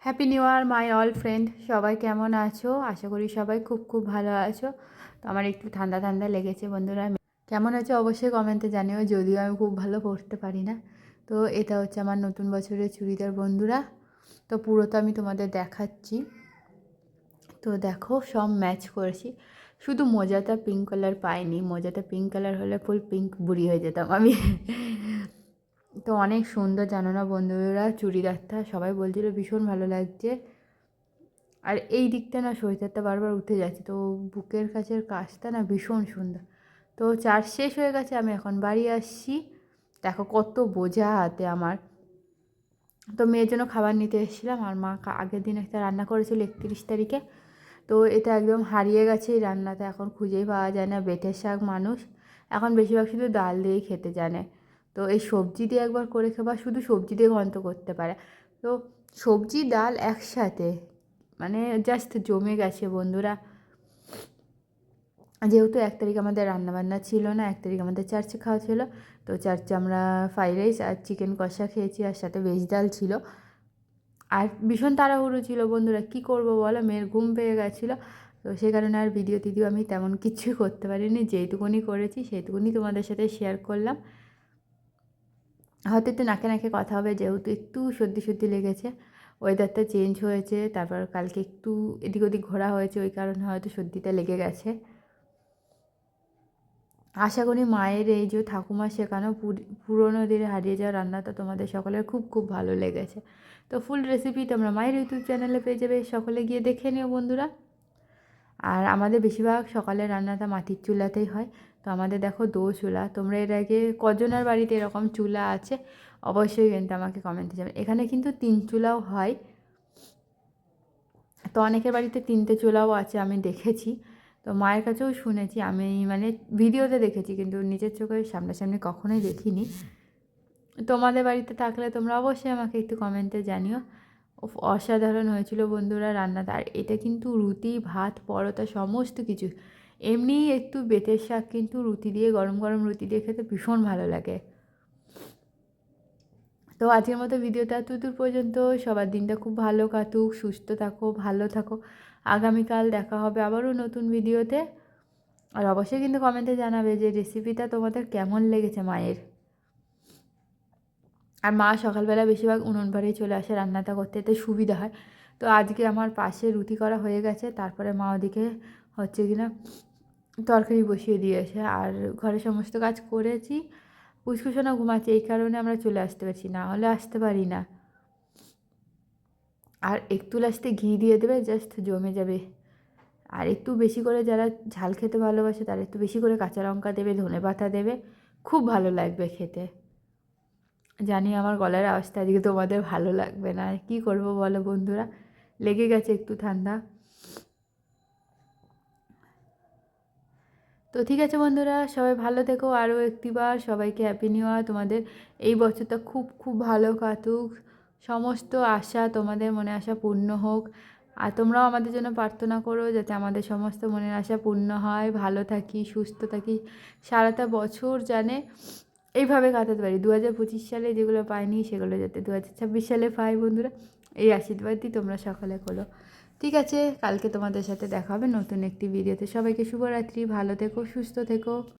Happy new year my all friend, সবাই কেমন আছো? আশা করি সবাই খুব খুব ভালো আছো। তো আমার একটু ঠান্ডা ঠান্ডা লেগেছে বন্ধুরা। কেমন আছে অবশ্যই কমেন্টে জানিও, যদিও আমি খুব ভালো পড়তে পারি না। তো এটা হচ্ছে আমার নতুন বছরের চুড়িদার বন্ধুরা। তো পুরোটা আমি তোমাদের দেখাচ্ছি। তো দেখো, সব ম্যাচ করেছি, শুধু মোজাটা পিঙ্ক কালার পাইনি। মোজাটা পিঙ্ক কালার হলে ফুল পিঙ্ক বুড়ি হয়ে যেতাম আমি। তো অনেক সুন্দর, জানো না বন্ধুরা, চুড়িদারটা সবাই বলছিল ভীষণ ভালো লাগছে। আর এই দিকটা না সোয়েটারটা বারবার উঠে যাচ্ছে, তো বুকের কাছের কাজটা না ভীষণ সুন্দর। তো চার্জ শেষ হয়ে গেছে, আমি এখন বাড়ি আসছি। দেখো কত বোঝা হাতে আমার। তো মেয়ের জন্য খাবার নিতে এসেছিলাম, আর মা আগের দিন একটা রান্না করেছিল 31 তারিখে। তো এটা একদম হারিয়ে গেছে এই রান্নাটা, এখন খুঁজেই পাওয়া যায় না। বেটের শাক মানুষ এখন বেশিরভাগ শুধু ডাল দিয়েই খেতে জানে। তো এই সবজি দিয়ে একবার করে খাবার, শুধু সবজি দিয়ে ঘন্ট করতে পারে। তো সবজি ডাল একসাথে মানে জাস্ট জমে গেছে বন্ধুরা। যেহেতু 1 তারিখ আমাদের রান্নাবান্না ছিল না, 1 তারিখ আমাদের চার্চে খাওয়া ছিল। তো চার্চে আমরা ফ্রাইড রাইস আর চিকেন কষা খেয়েছি, আর সাথে ভেজ ডাল ছিল। আর ভীষণ তাড়াহুড়ো ছিল বন্ধুরা, কী করবো বলো, মেয়ের ঘুম পেয়ে গেছিলো। তো সেই কারণে আর ভিডিও আমি তেমন কিছুই করতে পারিনি। যেইটুকুনি করেছি সেইটুকুনি তোমাদের সাথে শেয়ার করলাম। হয়তো একটু নাকে নাকে কথা হবে, যেহেতু একটু সর্দি সর্দি লেগেছে। ওয়েদারটা চেঞ্জ হয়েছে, তারপর কালকে একটু এদিক ওদিক ঘোরা হয়েছে, ওই কারণে হয়তো সর্দিটা লেগে গেছে। আশা করি মায়ের এই যে ঠাকুমা শেখানো পুরোনো দিনে হারিয়ে যাওয়া রান্নাটা তোমাদের সকলের খুব খুব ভালো লেগেছে। তো ফুল রেসিপি তোমরা মায়ের ইউটিউব চ্যানেলে পেয়ে যাবে, সকলে গিয়ে দেখে নিও বন্ধুরা। আর আমাদের বেশিরভাগ সকালের রান্নাটা মাটির চুলাতেই হয়। তো আমাদের দেখো চুলা। তোমরা এর আগে কজনের বাড়িতে এরকম চুলা আছে অবশ্যই কিন্তু আমাকে কমেন্টে জানাবে। এখানে কিন্তু 3 চুলাও হয়। তো অনেকের বাড়িতে 3টে চুলাও আছে, আমি দেখেছি। তো মায়ের কাছেও শুনেছি, আমি মানে ভিডিওতে দেখেছি, কিন্তু নিজের চোখে সামনাসামনি কখনোই দেখিনি। তোমাদের বাড়িতে থাকলে তোমরা অবশ্যই আমাকে একটু কমেন্টে জানিও। অসাধারণ হয়েছিল বন্ধুরা রান্নাটা। আর এটা কিন্তু রুটি, ভাত, পরোটা সমস্ত কিছু, এমনি একটু বেতের শাক কিন্তু রুটি দিয়ে, গরম গরম রুটি দিয়ে খেতে ভীষণ ভালো লাগে। তো আজকের মতো ভিডিওটা এতদূর পর্যন্ত। সবার দিনটা খুব ভালো কাটুক, সুস্থ থাকো, ভালো থাকো। আগামীকাল দেখা হবে আবারও নতুন ভিডিওতে। আর অবশ্যই কিন্তু কমেন্টে জানাবে যে রেসিপিটা তোমাদের কেমন লেগেছে মায়ের। আর মা সকালবেলা বেশিরভাগ উনুন পাড়েই চলে আসে রান্নাটা করতে, এতে সুবিধা হয়। তো আজকে আমার পাশে রুটি করা হয়ে গেছে, তারপরে মা ওদিকে হচ্ছে কিনা তরকারি বসিয়ে দিয়েছে। আর ঘরে সমস্ত কাজ করেছি, পুষ্কুসোনা ঘুমাচ্ছে, এই কারণে আমরা চলে আসতে পারছি, না হলে আসতে পারি না। আর একটু লাস্টে ঘি দিয়ে দেবে, জাস্ট জমে যাবে। আর একটু বেশি করে যারা ঝাল খেতে ভালোবাসে তারা একটু বেশি করে কাঁচা লঙ্কা দেবে, ধনেপাতা দেবে, খুব ভালো লাগবে খেতে। জানি আমার গলার আওয়াজটা আজকে তোমাদের ভালো লাগবে না, কি করব বলো বন্ধুরা, লেগে গেছে একটু ঠান্ডা। তো ঠিক আছে বন্ধুরা, সবাই ভালো থেকো। আরও একটিবার সবাইকে হ্যাপি নিউ ইয়ার। তোমাদের এই বছরটা খুব খুব ভালো কাটুক, সমস্ত আশা তোমাদের মনে আশা পূর্ণ হোক। আর তোমরাও আমাদের জন্য প্রার্থনা করো যাতে আমাদের সমস্ত মনের আশা পূর্ণ হয়, ভালো থাকি, সুস্থ থাকি, সারাটা বছর জানে এইভাবে কাটাতে পারি। 2025 সালে যেগুলো পাইনি সেগুলো যাতে 2026 সালে পাই বন্ধুরা, এই আশীর্বাদই তোমরা সকলে করো। ঠিক আছে, কালকে তোমাদের সাথে দেখা হবে নতুন একটি ভিডিওতে। সবাইকে শুভরাত্রি, ভালো থেকো, সুস্থ থেকো।